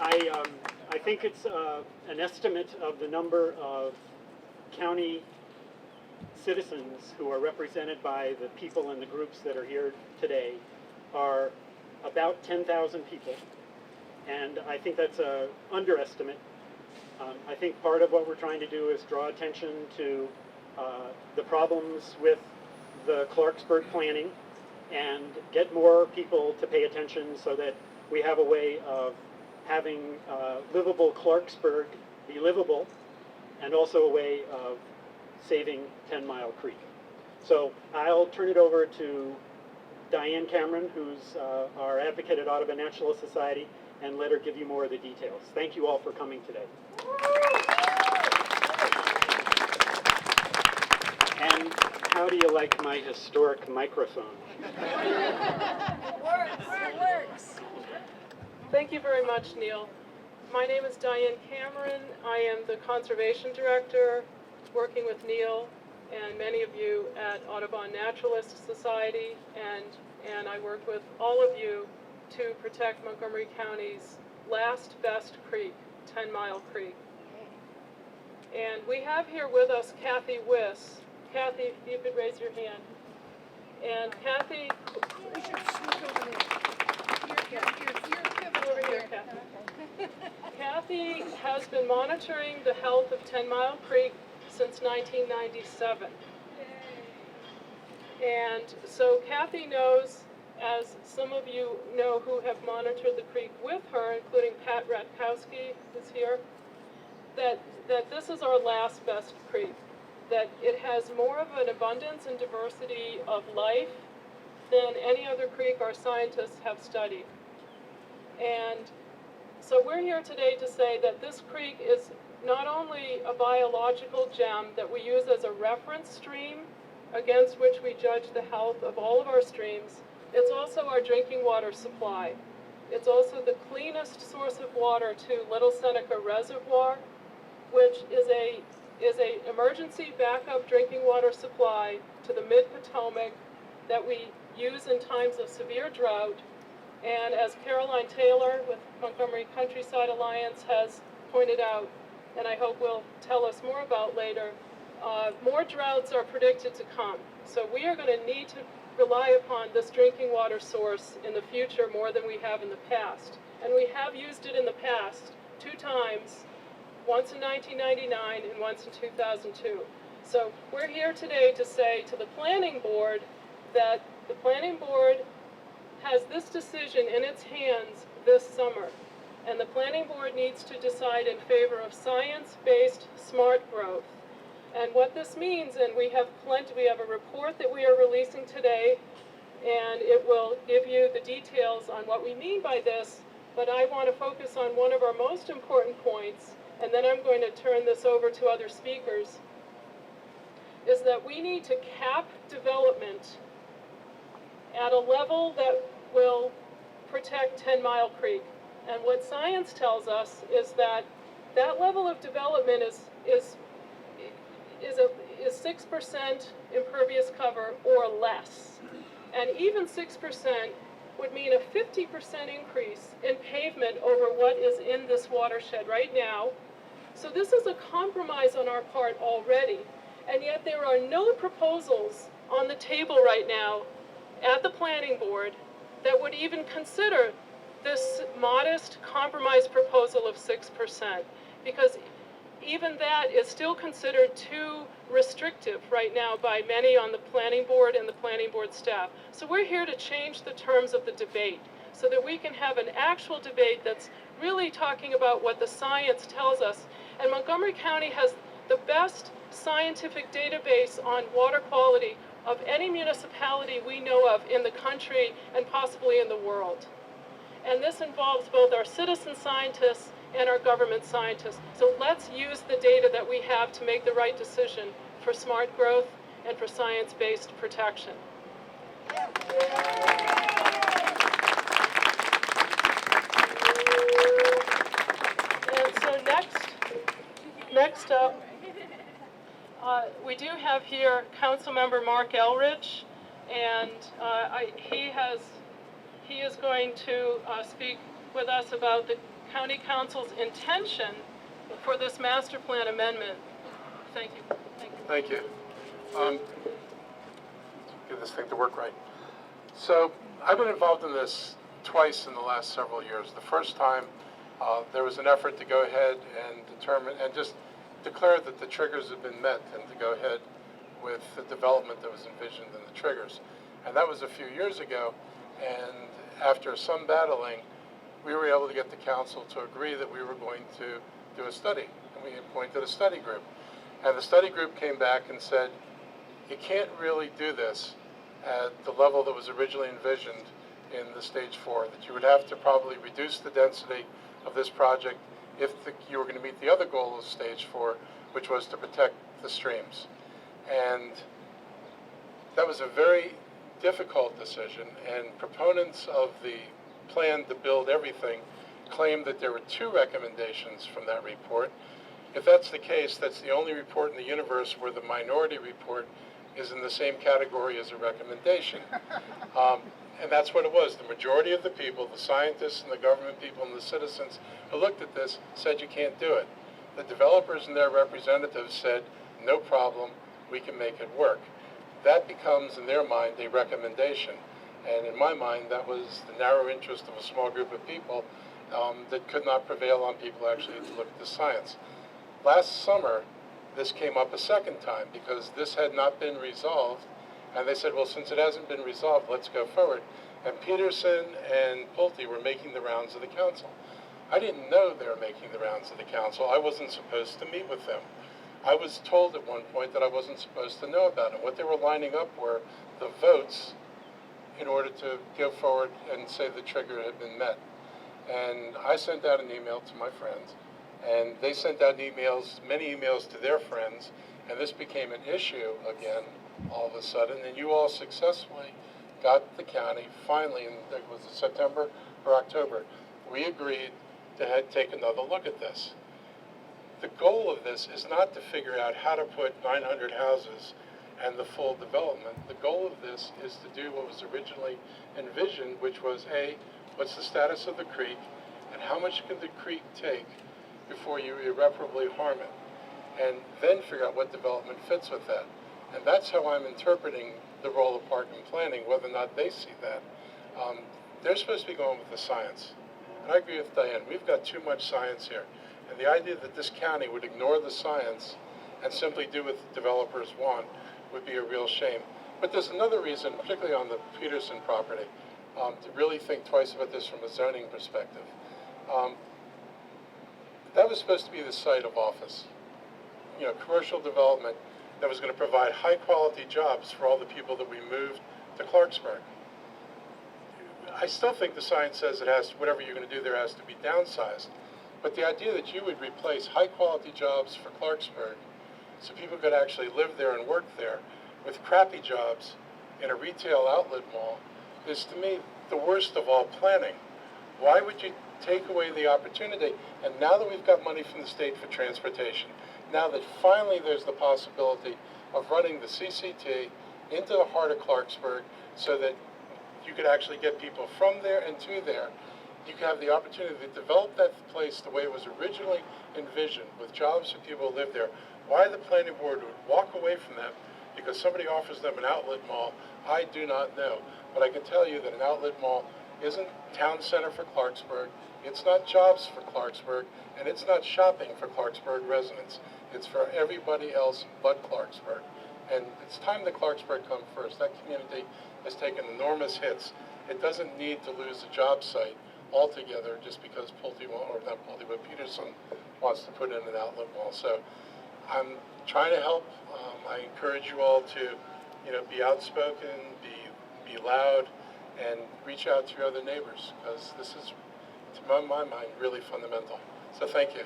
I think it's an estimate of the number of county citizens who are represented by the people and the groups that are here today are about 10,000 people, and I think that's an underestimate. I think part of what we're trying to do is draw attention to the problems with the Clarksburg planning and get more people to pay attention so that we have a way of having livable Clarksburg be livable, and also a way of saving 10 Mile Creek. So I'll turn it over to Diane Cameron, who's our advocate at Audubon Naturalist Society, and let her give you more of the details. Thank you all for coming today. And how do you like my historic microphone? It works. Thank you very much, Neil. My name is Diane Cameron. I am the Conservation Director, working with Neil and many of you at Audubon Naturalist Society, and I work with all of you to protect Montgomery County's last best creek, 10 Mile Creek. And we have here with us Kathy Wiss. Kathy, if you could raise your hand. And Kathy... We should switch over here. Over here, Kathy. Kathy has been monitoring the health of 10 Mile Creek since 1997. And so Kathy knows, as some of you know who have monitored the creek with her, including Pat Ratkowski, who's here, that this is our last best creek, that it has more of an abundance and diversity of life than any other creek our scientists have studied. And so we're here today to say that this creek is not only a biological gem that we use as a reference stream against which we judge the health of all of our streams, it's also our drinking water supply. It's also the cleanest source of water to Little Seneca Reservoir, which is a emergency backup drinking water supply to the mid-Potomac that we use in times of severe drought. And as Caroline Taylor with Montgomery Countryside Alliance has pointed out, and I hope will tell us more about later, more droughts are predicted to come. So we are going to need to rely upon this drinking water source in the future more than we have in the past. And we have used it in the past 2 times, once in 1999 and once in 2002. So we're here today to say to the Planning Board that the Planning Board has this decision in its hands this summer. And the Planning Board needs to decide in favor of science-based smart growth. And what this means, and we have a report that we are releasing today, and it will give you the details on what we mean by this, but I want to focus on one of our most important points, and then I'm going to turn this over to other speakers, is that we need to cap development at a level that will protect 10 Mile Creek. And what science tells us is that that level of development is 6% impervious cover or less. And even 6% would mean a 50% increase in pavement over what is in this watershed right now. So this is a compromise on our part already. And yet there are no proposals on the table right now at the Planning Board that would even consider this modest compromise proposal of 6%, because even that is still considered too restrictive right now by many on the Planning Board and the Planning Board staff. So we're here to change the terms of the debate so that we can have an actual debate that's really talking about what the science tells us. And Montgomery County has the best scientific database on water quality of any municipality we know of in the country and possibly in the world. And this involves both our citizen scientists and our government scientists. So let's use the data that we have to make the right decision for smart growth and for science-based protection. And so next up, we do have here Councilmember Mark Elridge, and he is going to speak with us about the County Council's intention for this master plan amendment. Thank you. Thank you. Thank you. Get this thing to work right. So I've been involved in this twice in the last several years. The first time, there was an effort to go ahead and determine and just declare that the triggers had been met and to go ahead with the development that was envisioned in the triggers. And that was a few years ago. And after some battling, we were able to get the council to agree that we were going to do a study. And we appointed a study group. And the study group came back and said, you can't really do this at the level that was originally envisioned in the stage 4, that you would have to probably reduce the density of this project if you were going to meet the other goal of stage 4, which was to protect the streams. And that was a very difficult decision, and proponents of the plan to build everything claimed that there were 2 recommendations from that report. If that's the case, that's the only report in the universe where the minority report is in the same category as a recommendation. And that's what it was. The majority of the people, the scientists and the government people and the citizens who looked at this said you can't do it. The developers and their representatives said, no problem, we can make it work. That becomes, in their mind, a recommendation. And in my mind, that was the narrow interest of a small group of people that could not prevail on people actually to look at the science. Last summer, this came up a second time because this had not been resolved. And they said, well, since it hasn't been resolved, let's go forward. And Peterson and Pulte were making the rounds of the council. I didn't know they were making the rounds of the council. I wasn't supposed to meet with them. I was told at one point that I wasn't supposed to know about it. What they were lining up were the votes in order to go forward and say the trigger had been met. And I sent out an email to my friends, and they sent out emails, many emails to their friends, and this became an issue again all of a sudden, and you all successfully got the county, finally, in was it September or October, we agreed to take another look at this. The goal of this is not to figure out how to put 900 houses and the full development. The goal of this is to do what was originally envisioned, which was A, what's the status of the creek, and how much can the creek take before you irreparably harm it, and then figure out what development fits with that. And that's how I'm interpreting the role of park and planning, whether or not they see that. They're supposed to be going with the science. And I agree with Diane, we've got too much science here. And the idea that this county would ignore the science and simply do what the developers want would be a real shame. But there's another reason, particularly on the Peterson property, to really think twice about this from a zoning perspective. That was supposed to be the site of office. You know, commercial development that was going to provide high-quality jobs for all the people that we moved to Clarksburg. I still think the science says it has, whatever you're going to do there has to be downsized. But the idea that you would replace high-quality jobs for Clarksburg so people could actually live there and work there with crappy jobs in a retail outlet mall is, to me, the worst of all planning. Why would you take away the opportunity? And now that we've got money from the state for transportation, now that finally there's the possibility of running the CCT into the heart of Clarksburg so that you could actually get people from there and to there, you could have the opportunity to develop that place the way it was originally envisioned, with jobs for people who live there. Why the planning board would walk away from that because somebody offers them an outlet mall, I do not know. But I can tell you that an outlet mall isn't town center for Clarksburg, it's not jobs for Clarksburg, and it's not shopping for Clarksburg residents. It's for everybody else but Clarksburg. And it's time that Clarksburg come first. That community has taken enormous hits. It doesn't need to lose a job site altogether just because Pulte, or not Pulte, but Peterson wants to put in an outlet mall. So I'm trying to help. I encourage you all to, be outspoken, be loud, and reach out to your other neighbors, because this is, to my mind, really fundamental. So thank you.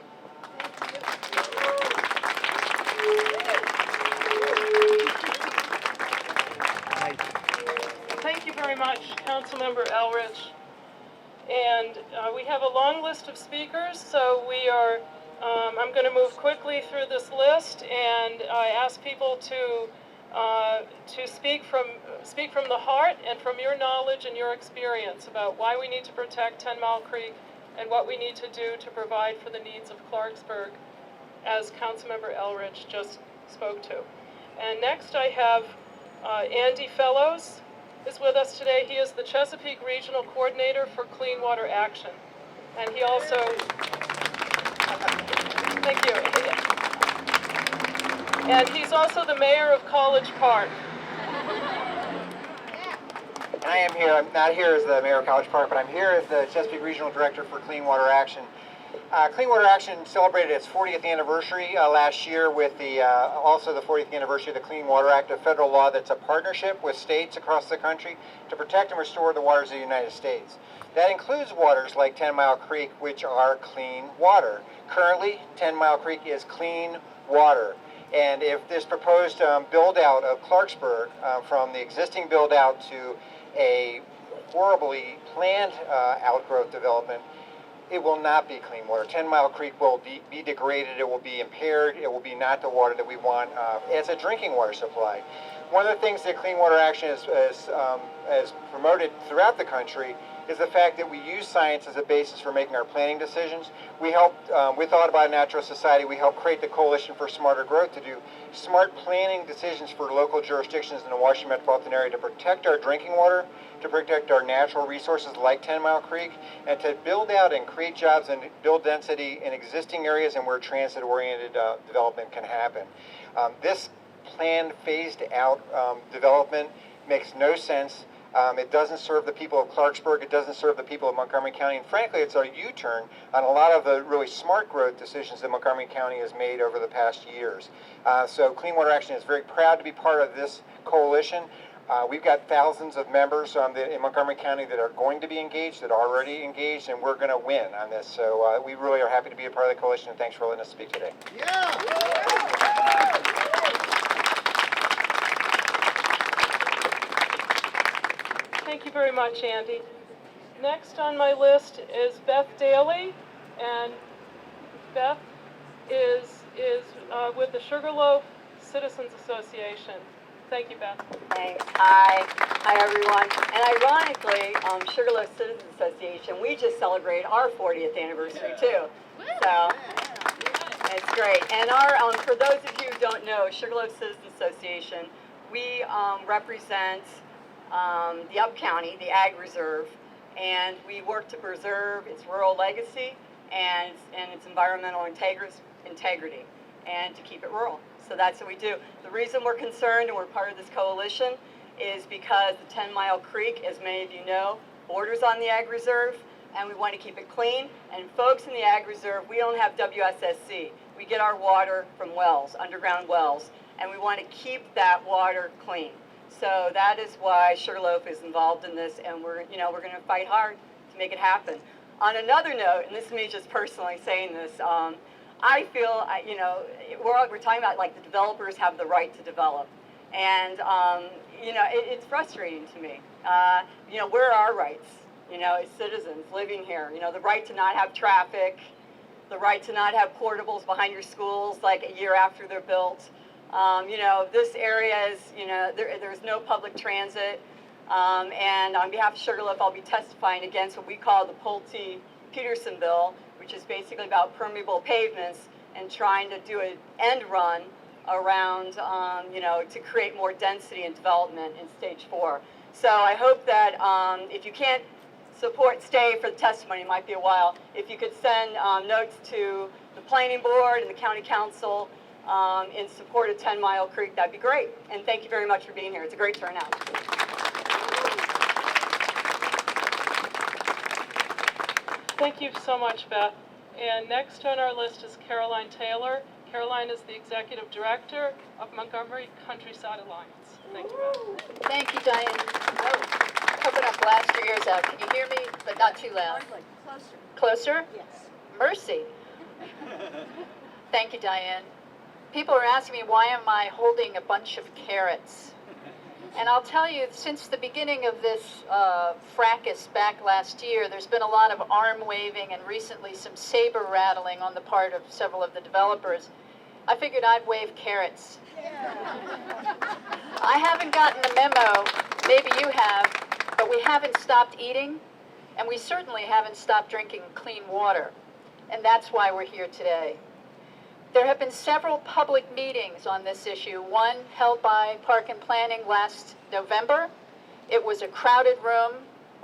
Thank you very much, Councilmember Elrich. And we have a long list of speakers, so we are, I'm going to move quickly through this list, and I ask people to speak from the heart and from your knowledge and your experience about why we need to protect 10 Mile Creek and what we need to do to provide for the needs of Clarksburg, as Councilmember Elrich just spoke to. And next I have Andy Fellows is with us today. He is the Chesapeake Regional Coordinator for Clean Water Action. And he also, thank you. And he's also the mayor of College Park. And I am here. I'm not here as the mayor of College Park, but I'm here as the Chesapeake Regional Director for Clean Water Action. Clean Water Action celebrated its 40th anniversary last year with also the 40th anniversary of the Clean Water Act, a federal law that's a partnership with states across the country to protect and restore the waters of the United States. That includes waters like 10 Mile Creek, which are clean water. Currently, 10 Mile Creek is clean water. And if this proposed build-out of Clarksburg, from the existing build-out to a horribly planned outgrowth development, it will not be clean water. 10 Mile Creek will be degraded, it will be impaired, it will be not the water that we want as a drinking water supply. One of the things that Clean Water Action has promoted throughout the country is the fact that we use science as a basis for making our planning decisions. We helped, with Audubon Natural Society, we helped create the Coalition for Smarter Growth to do smart planning decisions for local jurisdictions in the Washington metropolitan area to protect our drinking water, to protect our natural resources like 10 Mile Creek, and to build out and create jobs and build density in existing areas and where transit-oriented development can happen. This planned, phased-out development makes no sense. It doesn't serve the people of Clarksburg, it doesn't serve the people of Montgomery County, and frankly, it's a U-turn on a lot of the really smart growth decisions that Montgomery County has made over the past years. So Clean Water Action is very proud to be part of this coalition. We've got thousands of members in Montgomery County that are going to be engaged, that are already engaged, and we're going to win on this. So we really are happy to be a part of the coalition, and thanks for letting us speak today. Thank you very much, Andy. Next on my list is Beth Daly, and Beth is with the Sugarloaf Citizens Association. Thank you, Beth. Thanks. Hi everyone. And ironically, Sugarloaf Citizens Association, we just celebrated our 40th anniversary too. So it's great. And our, for those of you who don't know, Sugarloaf Citizens Association, we represent the Up County, the Ag Reserve, and we work to preserve its rural legacy and its environmental integrity, and to keep it rural. So that's what we do. The reason we're concerned and we're part of this coalition is because the 10 Mile Creek, as many of you know, borders on the Ag Reserve, and we want to keep it clean. And folks in the Ag Reserve, we don't have WSSC. We get our water from wells, underground wells, and we want to keep that water clean. So that is why Sugarloaf is involved in this, and we're going to fight hard to make it happen. On another note, and this is me just personally saying this, I feel, we're talking about like the developers have the right to develop, and it's frustrating to me. Where are our rights? As citizens living here, the right to not have traffic, the right to not have portables behind your schools like a year after they're built. This area is, there's no public transit, and on behalf of Sugarloaf, I'll be testifying against what we call the Pulte-Peterson bill, which is basically about permeable pavements and trying to do an end run around, to create more density and development in stage 4. So I hope that if you can't stay for the testimony, it might be a while, if you could send notes to the planning board and the county council in support of 10 Mile Creek, that'd be great. And thank you very much for being here. It's a great turnout. Thank you so much, Beth. And next on our list is Caroline Taylor. Caroline is the Executive Director of Montgomery Countryside Alliance. Thank you, Beth. Thank you, Diane. Open up, blast your ears out. Can you hear me? But not too loud. Closer. Closer? Yes. Mercy. Thank you, Diane. People are asking me, why am I holding a bunch of carrots? And I'll tell you, since the beginning of this fracas back last year, there's been a lot of arm waving and recently some saber rattling on the part of several of the developers. I figured I'd wave carrots. I haven't gotten the memo, maybe you have, but we haven't stopped eating, And we certainly haven't stopped drinking clean water. And that's why we're here today. There have been several public meetings on this issue, one held by Park and Planning last November. It was a crowded room,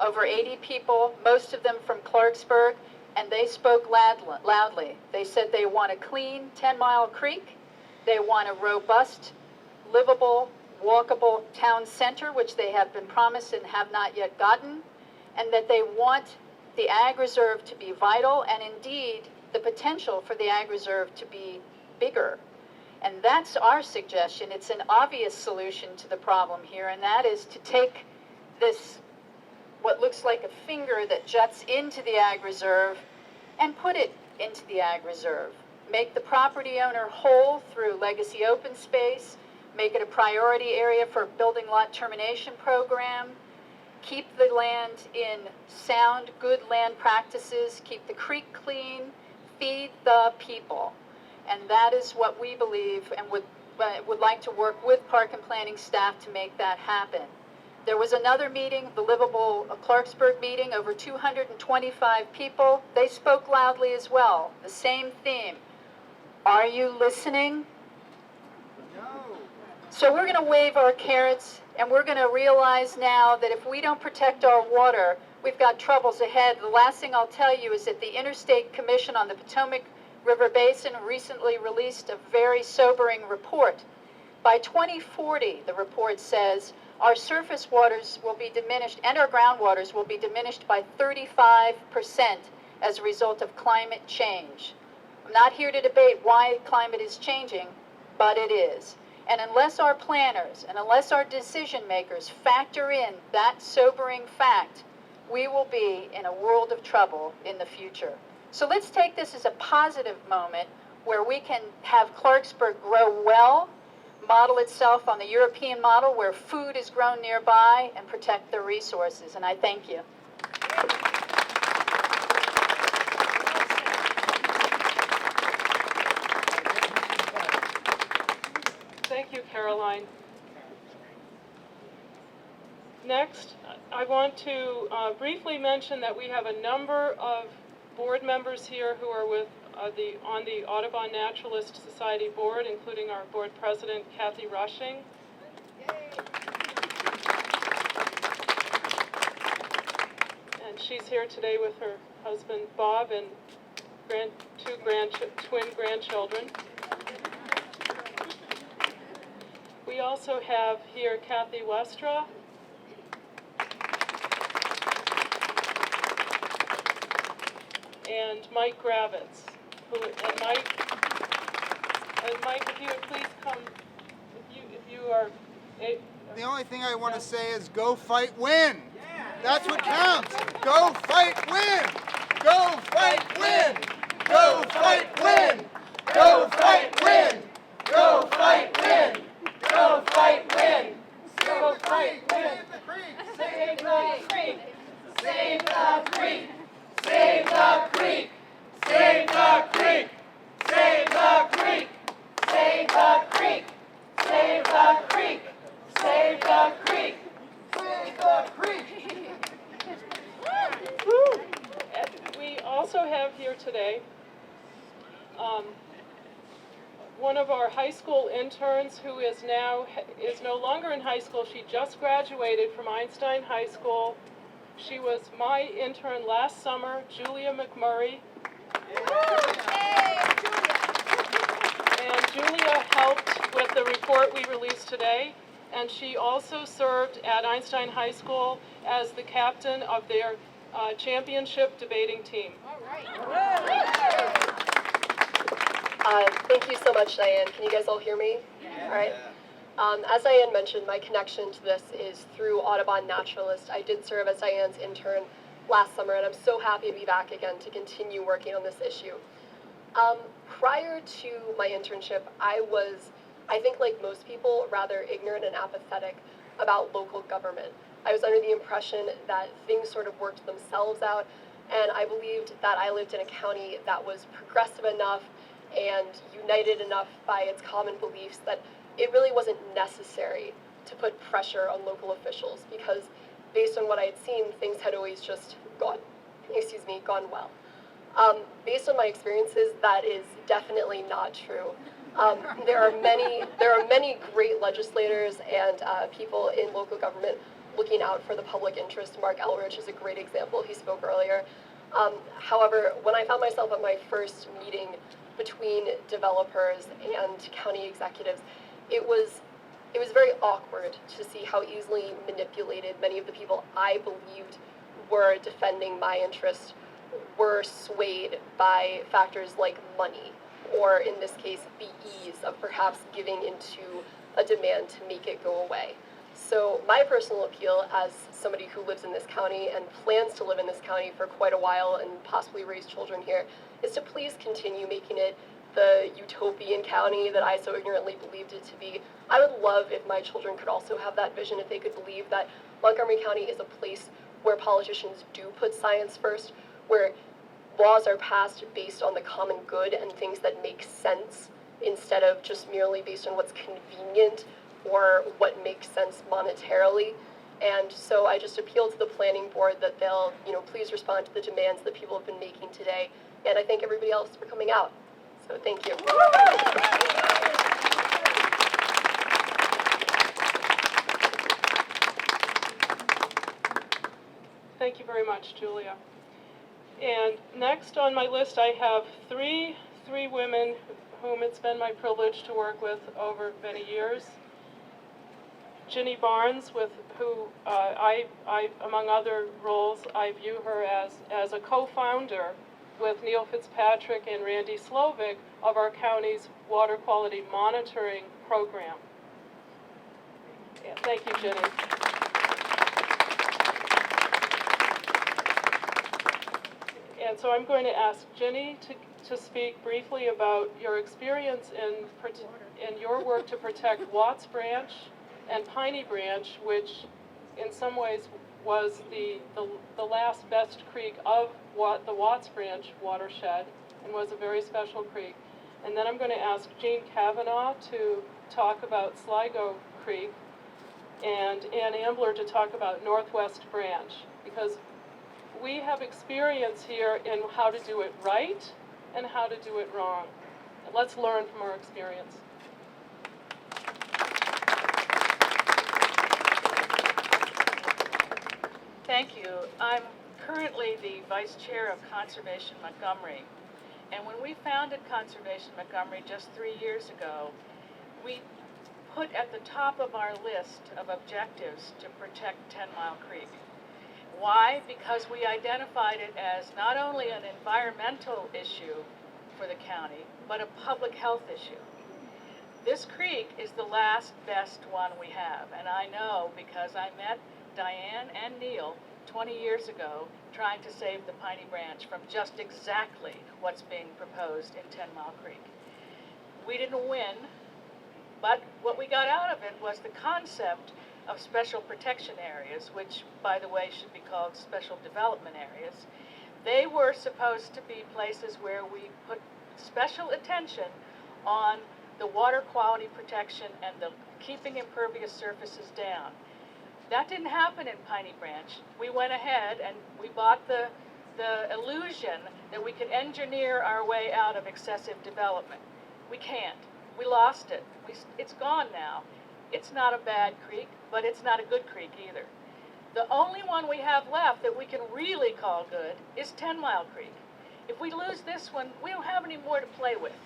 over 80 people, most of them from Clarksburg, and they spoke loudly. They said they want a clean 10-mile creek, they want a robust, livable, walkable town center, which they have been promised and have not yet gotten, and that they want the ag reserve to be vital, and indeed the potential for the ag reserve to be bigger. And that's our suggestion. It's an obvious solution to the problem here, and that is to take this, what looks like a finger that juts into the ag reserve, and put it into the ag reserve. Make the property owner whole through legacy open space, make it a priority area for a building lot termination program, keep the land in sound, good land practices, keep the creek clean, feed the people. And that is what we believe, and would like to work with Park and Planning staff to make that happen. There was another meeting, the Livable Clarksburg meeting, over 225 people. They spoke loudly as well, the same theme. Are you listening? No. So we're going to wave our carrots, and we're going to realize now that if we don't protect our water, we've got troubles ahead. The last thing I'll tell you is that the Interstate Commission on the Potomac River Basin recently released a very sobering report. By 2040, the report says, our surface waters will be diminished and our groundwaters will be diminished by 35% as a result of climate change. I'm not here to debate why climate is changing, but it is. And unless our planners and unless our decision makers factor in that sobering fact, we will be in a world of trouble in the future. So let's take this as a positive moment where we can have Clarksburg grow well, model itself on the European model where food is grown nearby, and protect the resources. And I thank you. Thank you, Caroline. Next, I want to briefly mention that we have a number of board members here who are with on the Audubon Naturalist Society board, including our board president, Kathy Rushing. And she's here today with her husband, Bob, and twin grandchildren. We also have here Kathy Westra. And Mike Gravitz. Mike, if you would please come, if you are. The only thing I want to say is go fight, win. That's what counts. Go fight, win. Go fight, win. Go fight, win. Go fight, win. Go fight, win. Go fight, win. Go fight, win. Save the creek. Save the creek. Save the creek. Save the creek. Save the creek. Save the creek. Save the creek. Save the creek. Save the creek. We also have here today one of our high school interns who is no longer in high school. She just graduated from Einstein High School. She was my intern last summer, Julia McMurray. And Julia helped with the report we released today, and she also served at Einstein High School as the captain of their championship debating team. Thank you so much, Diane. Can you guys all hear me? All right. As Diane mentioned, my connection to this is through Audubon Naturalist. I did serve as Diane's intern last summer, and I'm so happy to be back again to continue working on this issue. Prior to my internship, I was, I think like most people, rather ignorant and apathetic about local government. I was under the impression that things sort of worked themselves out, and I believed that I lived in a county that was progressive enough and united enough by its common beliefs that it really wasn't necessary to put pressure on local officials, because based on what I had seen, things had always just gone gone well. Based on my experiences, that is definitely not true. There are many great legislators and people in local government looking out for the public interest. Mark Elrich is a great example. He spoke earlier. However, when I found myself at my first meeting between developers and county executives, it was very awkward to see how easily manipulated many of the people I believed were defending my interest were swayed by factors like money, or in this case, the ease of perhaps giving into a demand to make it go away. So my personal appeal as somebody who lives in this county and plans to live in this county for quite a while and possibly raise children here is to please continue making it the utopian county that I so ignorantly believed it to be. I would love if my children could also have that vision, if they could believe that Montgomery County is a place where politicians do put science first, where laws are passed based on the common good and things that make sense instead of just merely based on what's convenient or what makes sense monetarily. And so I just appeal to the planning board that they'll, please respond to the demands that people have been making today. And I thank everybody else for coming out. So thank you. Thank you very much, Julia. And next on my list, I have three women whom it's been my privilege to work with over many years. Ginny Barnes, with who I among other roles, I view her as a co-founder with Neil Fitzpatrick and Randy Slovic of our county's water quality monitoring program. Yeah, thank you, Ginny. And so I'm going to ask Ginny to speak briefly about your experience in your work to protect Watts Branch and Piney Branch, which in some ways was the last best creek of the Watts Branch watershed and was a very special creek. And then I'm going to ask Jean Kavanaugh to talk about Sligo Creek and Ann Ambler to talk about Northwest Branch, because we have experience here in how to do it right and how to do it wrong. And let's learn from our experience. Thank you. I'm currently the Vice Chair of Conservation Montgomery. And when we founded Conservation Montgomery just 3 years ago, we put at the top of our list of objectives to protect 10 Mile Creek. Why? Because we identified it as not only an environmental issue for the county, but a public health issue. This creek is the last best one we have, and I know because I met Diane and Neil 20 years ago trying to save the Piney Branch from just exactly what's being proposed in 10 Mile Creek. We didn't win, but what we got out of it was the concept of special protection areas, which, by the way, should be called special development areas. They were supposed to be places where we put special attention on the water quality protection and the keeping impervious surfaces down. That didn't happen in Piney Branch. We went ahead and we bought the illusion that we could engineer our way out of excessive development. We can't. We lost it. It's gone now. It's not a bad creek, but it's not a good creek either. The only one we have left that we can really call good is 10 Mile Creek. If we lose this one, we don't have any more to play with.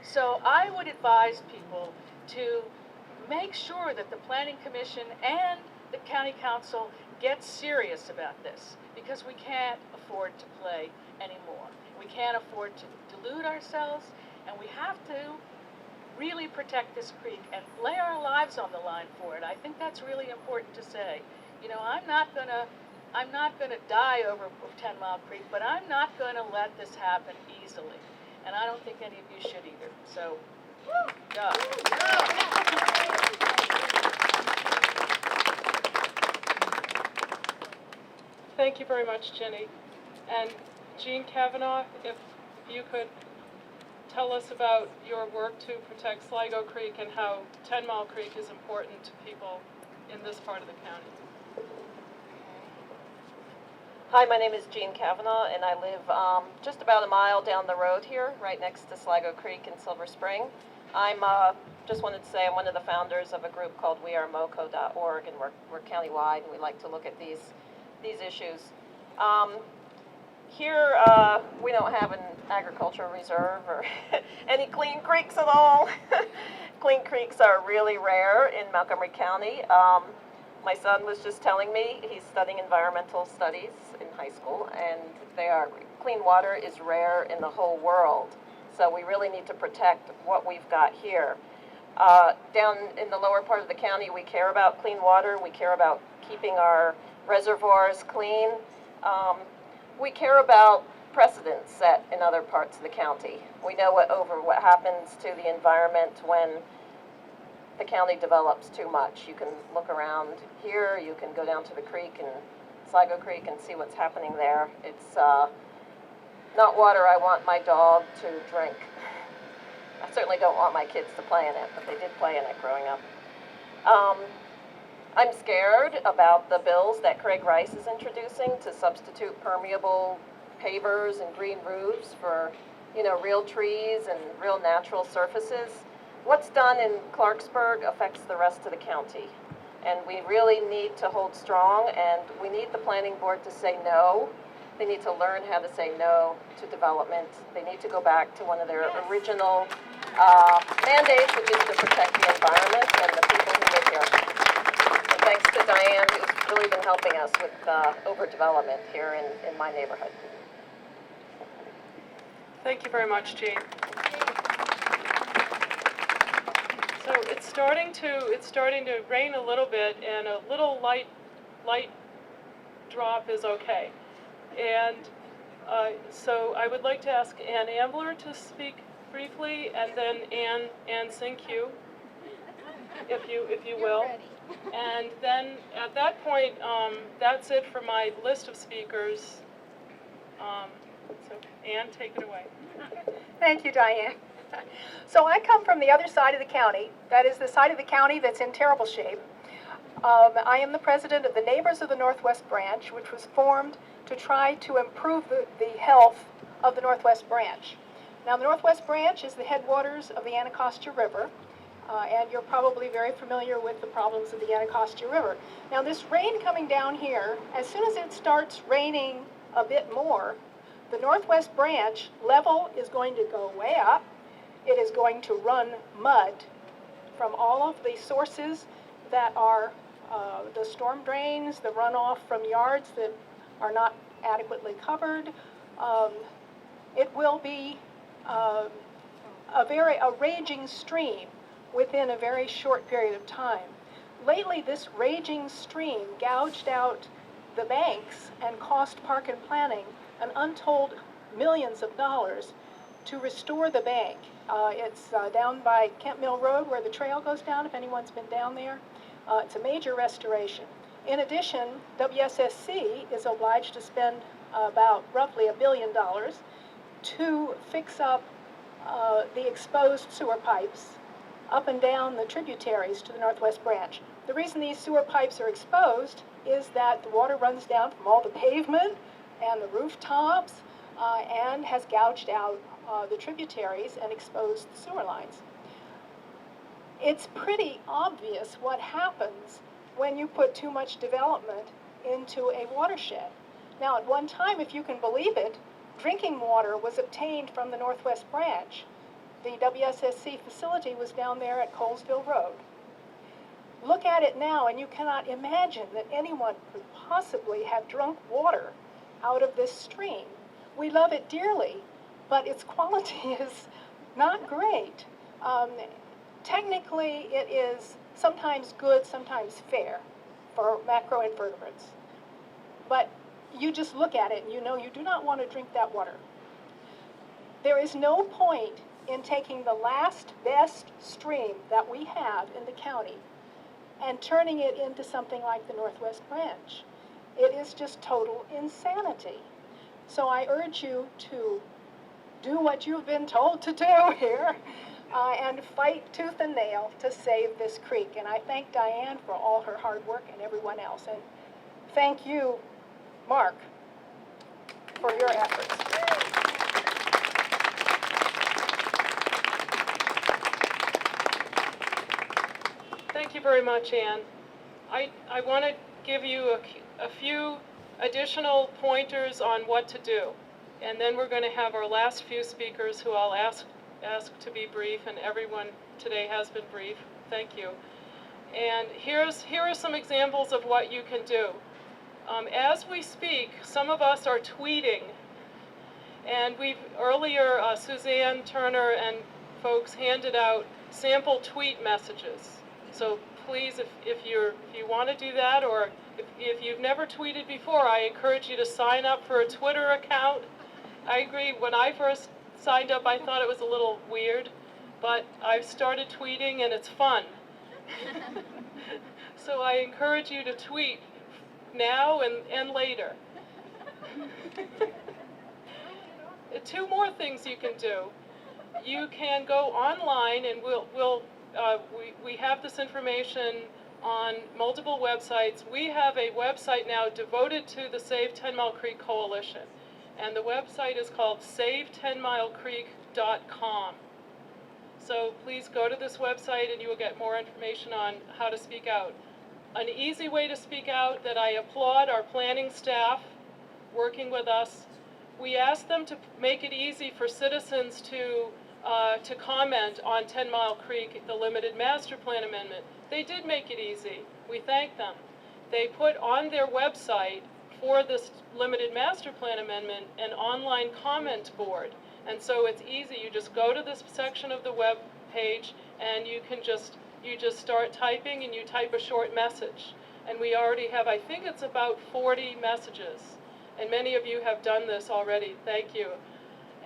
So I would advise people to make sure that the Planning Commission and the County Council get serious about this, because we can't afford to play anymore. We can't afford to delude ourselves, and we have to really protect this creek and lay our lives on the line for it. I think that's really important to say. You know, I'm not gonna die over 10 Mile Creek, but I'm not gonna let this happen easily. And I don't think any of you should either. So, go. Thank you very much, Ginny. And Jean Kavanaugh, if you could tell us about your work to protect Sligo Creek and how 10 Mile Creek is important to people in this part of the county. Hi, my name is Jean Kavanaugh, and I live just about a mile down the road here, right next to Sligo Creek in Silver Spring. I'm just wanted to say I'm one of the founders of a group called wearemoco.org, and we're countywide, and we like to look at these issues. Here, we don't have an agricultural reserve or any clean creeks at all. Clean creeks are really rare in Montgomery County. My son was just telling me he's studying environmental studies in high school, and clean water is rare in the whole world. So we really need to protect what we've got here. Down in the lower part of the county, we care about clean water. We care about keeping our reservoirs clean. We care about precedents set in other parts of the county. We know what happens to the environment when the county develops too much. You can look around here, you can go down to the creek and Sligo Creek and see what's happening there. It's not water I want my dog to drink. I certainly don't want my kids to play in it, but they did play in it growing up. I'm scared about the bills that Craig Rice is introducing to substitute permeable pavers and green roofs for, real trees and real natural surfaces. What's done in Clarksburg affects the rest of the county. And we really need to hold strong, and we need the planning board to say no. They need to learn how to say no to development. They need to go back to one of their original mandates, which is to protect the environment and the people who live here. And thanks to Diane, who's really been helping us with overdevelopment here in my neighborhood. Thank you very much, Jean. So it's starting to rain a little bit, and a little light drop is okay. And so I would like to ask Ann Ambler to speak briefly, and then Ann Sinkyu, if you will. And then at that point, that's it for my list of speakers. So Ann, take it away. Thank you, Diane. So I come from the other side of the county. That is the side of the county that's in terrible shape. I am the president of the Neighbors of the Northwest Branch, which was formed to try to improve the health of the Northwest Branch. Now, the Northwest Branch is the headwaters of the Anacostia River, and you're probably very familiar with the problems of the Anacostia River. Now, this rain coming down here, as soon as it starts raining a bit more, the Northwest Branch level is going to go way up. It is going to run mud from all of the sources that are the storm drains, the runoff from yards that are not adequately covered. It will be a raging stream within a very short period of time. Lately, this raging stream gouged out the banks and cost Park and Planning an untold millions of dollars to restore the bank. It's down by Kent Mill Road where the trail goes down, if anyone's been down there. It's a major restoration. In addition, WSSC is obliged to spend about roughly $1 billion to fix up the exposed sewer pipes up and down the tributaries to the Northwest Branch. The reason these sewer pipes are exposed is that the water runs down from all the pavement and the rooftops and has gouged out the tributaries and exposed the sewer lines. It's pretty obvious what happens when you put too much development into a watershed. Now, at one time, if you can believe it, drinking water was obtained from the Northwest Branch. The WSSC facility was down there at Colesville Road. Look at it now, and you cannot imagine that anyone could possibly have drunk water out of this stream. We love it dearly, but its quality is not great. Technically, it is sometimes good, sometimes fair for macroinvertebrates. But you just look at it and you know you do not want to drink that water. There is no point in taking the last best stream that we have in the county and turning it into something like the Northwest Branch. It is just total insanity. So I urge you to do what you've been told to do here and fight tooth and nail to save this creek. And I thank Diane for all her hard work and everyone else. And thank you, Mark, for your efforts. Thank you very much, Ann. I want to give you a few additional pointers on what to do. And then we're going to have our last few speakers who I'll ask to be brief, and everyone today has been brief. Thank you. And here are some examples of what you can do. As we speak, some of us are tweeting. And earlier, Suzanne Turner and folks handed out sample tweet messages. So please, if you want to do that, or if you've never tweeted before, I encourage you to sign up for a Twitter account. I agree, when I first signed up, I thought it was a little weird, but I've started tweeting and it's fun. So I encourage you to tweet now and later. Two more things you can do. You can go online, and we have this information on multiple websites. We have a website now devoted to the Save 10 Mile Creek Coalition, and the website is called save10milecreek.com. So please go to this website and you will get more information on how to speak out. An easy way to speak out that I applaud our planning staff working with us. We asked them to make it easy for citizens to comment on 10 Mile Creek, the limited master plan amendment. They did make it easy. We thank them. They put on their website for this limited master plan amendment an online comment board. And so it's easy. You just go to this section of the web page and you just start typing, and you type a short message. And we already have, I think it's about 40 messages. And many of you have done this already. Thank you.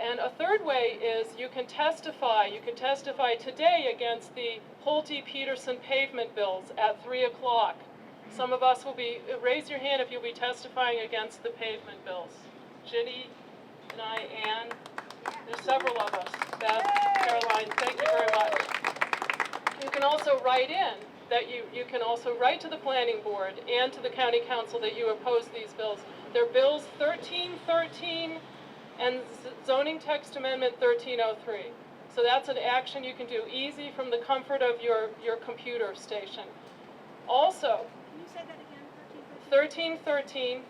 And a third way is you can testify. You can testify today against the Pulte-Peterson pavement bills at 3 o'clock. Some of us will be, raise your hand if you'll be testifying against the pavement bills. Ginny and I, Ann, there's several of us. Beth, Caroline, thank you very much. You can also write in that you can also write to the planning board and to the county council that you oppose these bills. They're bills 1313 and zoning text amendment 1303. So that's an action you can do easy from the comfort of your computer station. Also, can you say that again? 1313,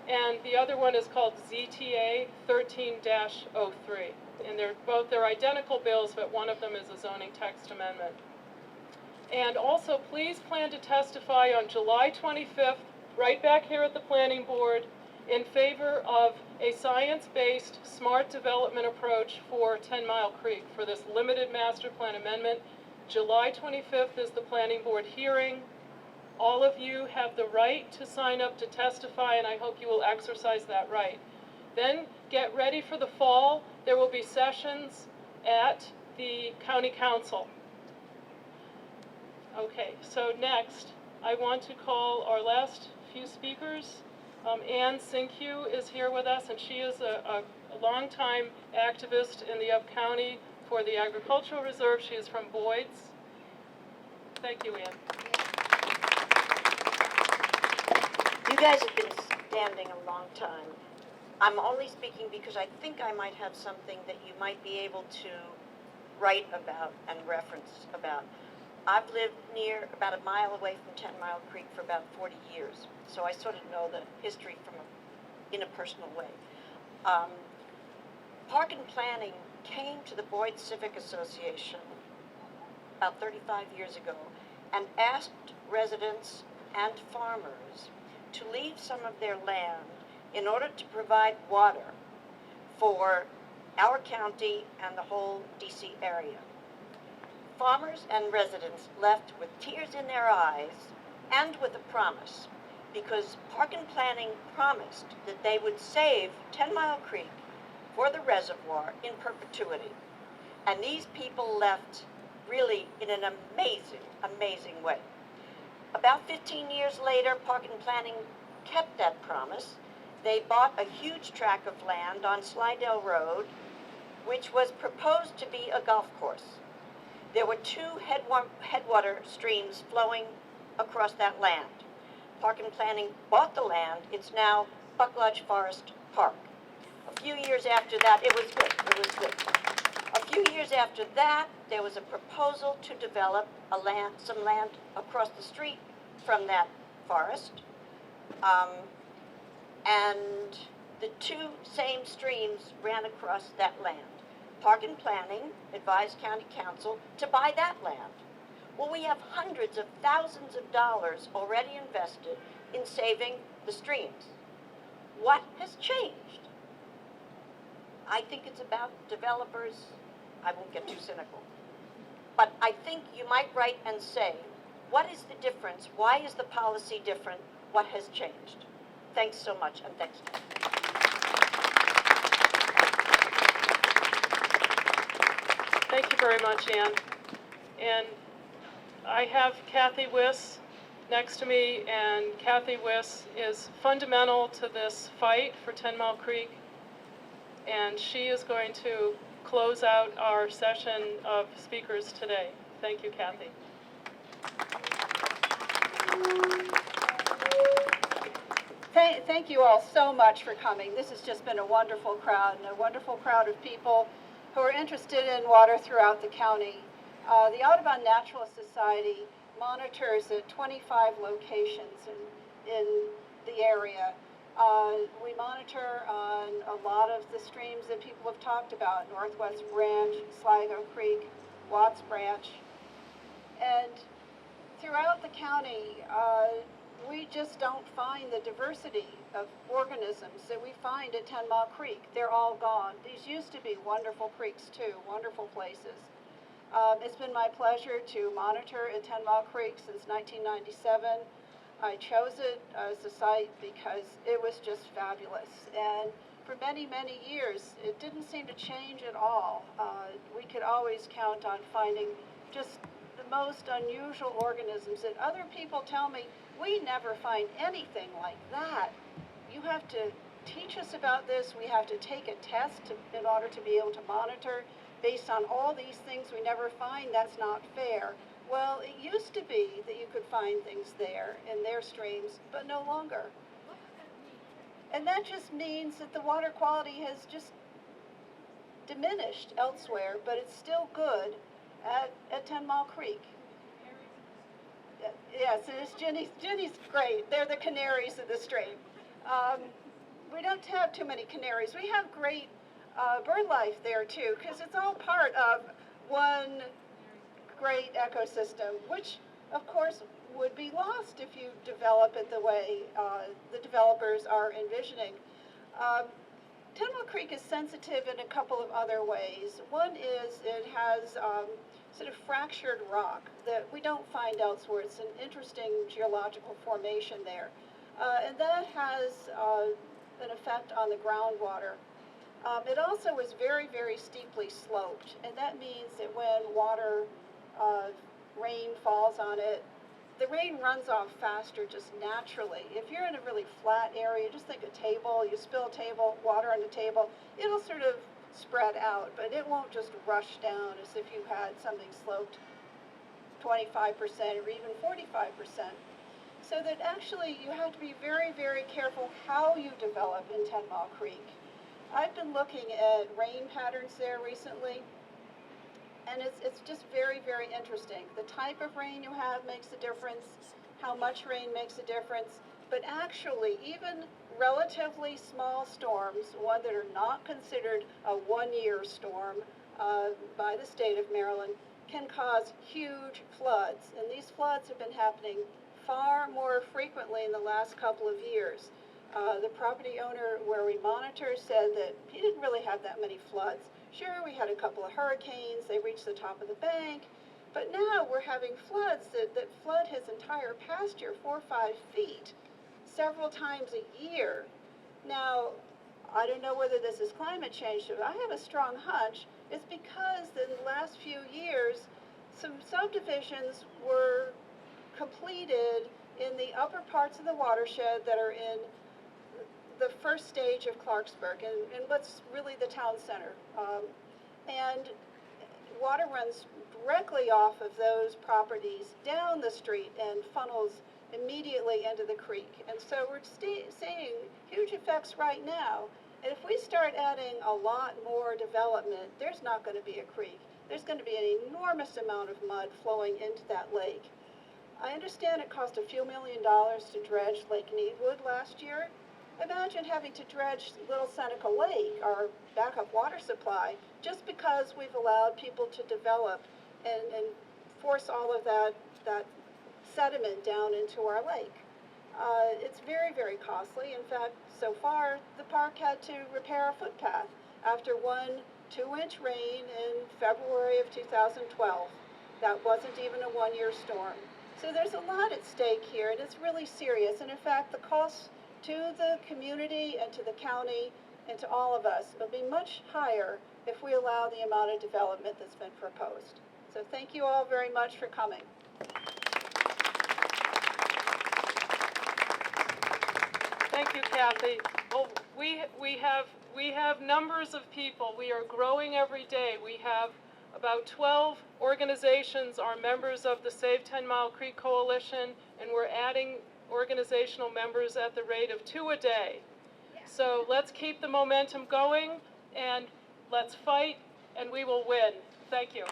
and the other one is called ZTA 13-03. And they're identical bills, but one of them is a zoning text amendment. And also, please plan to testify on July 25th, right back here at the planning board, in favor of a science-based smart development approach for 10 Mile Creek for this limited master plan amendment. July 25th is the planning board hearing. All of you have the right to sign up to testify, and I hope you will exercise that right. Then get ready for the fall. There will be sessions at the county council. Okay, so next, I want to call our last few speakers. Ann Sinkhu is here with us, and she is a longtime activist in the Up County for the Agricultural Reserve. She is from Boyd's. Thank you, Ann. You guys have been standing a long time. I'm only speaking because I think I might have something that you might be able to write about and reference about. I've lived near, about a mile away from 10 Mile Creek for about 40 years, so I sort of know the history in a personal way. Park and Planning came to the Boyd Civic Association about 35 years ago and asked residents and farmers to leave some of their land in order to provide water for our county and the whole DC area. Farmers and residents left with tears in their eyes and with a promise, because Park and Planning promised that they would save 10 Mile Creek for the reservoir in perpetuity. And these people left really in an amazing, amazing way. About 15 years later, Park and Planning kept that promise. They bought a huge tract of land on Slidell Road, which was proposed to be a golf course. There were two headwater streams flowing across that land. Park and Planning bought the land. It's now Buck Lodge Forest park. A few years after that, it was good, it was good. A few years after that, there was a proposal to develop some land across the street from that forest. And the two same streams ran across that land. Park and Planning advised County Council to buy that land. Well, we have hundreds of thousands of dollars already invested in saving the streams. What has changed? I think it's about developers. I won't get too cynical. But I think you might write and say, what is the difference? Why is the policy different? What has changed? Thanks so much, and thanks. Thank you very much, Ann. And I have Kathy Wiss next to me, and Kathy Wiss is fundamental to this fight for 10 Mile Creek, and she is going to close out our session of speakers today. Thank you, Kathy. Thank you all so much for coming. This has just been a wonderful crowd, and a wonderful crowd of people who are interested in water throughout the county. The Audubon Naturalist Society monitors at 25 locations in the area. We monitor on a lot of the streams that people have talked about: Northwest Branch, Sligo Creek, Watts Branch. And throughout the county, we just don't find the diversity of organisms that we find at 10 Mile Creek. They're all gone. These used to be wonderful creeks too, wonderful places. It's been my pleasure to monitor at 10 Mile Creek since 1997. I chose it as a site because it was just fabulous. And for many, many years, it didn't seem to change at all. We could always count on finding just the most unusual organisms that other people tell me, we never find anything like that. You have to teach us about this. We have to take a test in order to be able to monitor. Based on all these things we never find, that's not fair. Well, it used to be that you could find things there in their streams, but no longer. And that just means that the water quality has just diminished elsewhere, but it's still good at 10 Mile Creek. Yes, it is. Ginny's great. They're the canaries of the stream. We don't have too many canaries. We have great bird life there too, because it's all part of one great ecosystem, which of course would be lost if you develop it the way the developers are envisioning. 10 Mile Creek is sensitive in a couple of other ways. One is it has sort of fractured rock that we don't find elsewhere. It's an interesting geological formation there. And that has an effect on the groundwater. It also is very, very steeply sloped, and that means that when rain falls on it, the rain runs off faster just naturally. If you're in a really flat area, just think a table, you spill water on the table, it'll sort of spread out, but it won't just rush down as if you had something sloped 25% or even 45%. So that actually you have to be very, very careful how you develop in 10 Mile Creek. I've been looking at rain patterns there recently, and it's just very, very interesting. The type of rain you have makes a difference, how much rain makes a difference, but actually even relatively small storms, one that are not considered a one-year storm by the state of Maryland, can cause huge floods. And these floods have been happening far more frequently in the last couple of years. The property owner where we monitor said that he didn't really have that many floods. Sure, we had a couple of hurricanes, they reached the top of the bank, but now we're having floods that flood his entire pasture 4 or 5 feet several times a year. Now, I don't know whether this is climate change, but I have a strong hunch it's because in the last few years, some subdivisions were completed in the upper parts of the watershed that are in the first stage of Clarksburg, and what's really the town center. And water runs directly off of those properties down the street and funnels immediately into the creek. And so we're seeing huge effects right now. And if we start adding a lot more development, there's not going to be a creek. There's going to be an enormous amount of mud flowing into that lake. I understand it cost a few $1 million to dredge Lake Needwood last year. Imagine having to dredge Little Seneca Lake, our backup water supply, just because we've allowed people to develop and force all of that sediment down into our lake. It's very, very costly. In fact, so far, the park had to repair a footpath after one 2-inch rain in February of 2012. That wasn't even a one-year storm. So there's a lot at stake here, and it's really serious. And in fact, the costs to the community and to the county and to all of us will be much higher if we allow the amount of development that's been proposed. So thank you all very much for coming. Thank you, Kathy. Well, we have numbers of people. We are growing every day. We have about 12 organizations are members of the Save 10 Mile Creek Coalition, and we're adding organizational members at the rate of 2 a day. So let's keep the momentum going, and let's fight, and we will win. Thank you.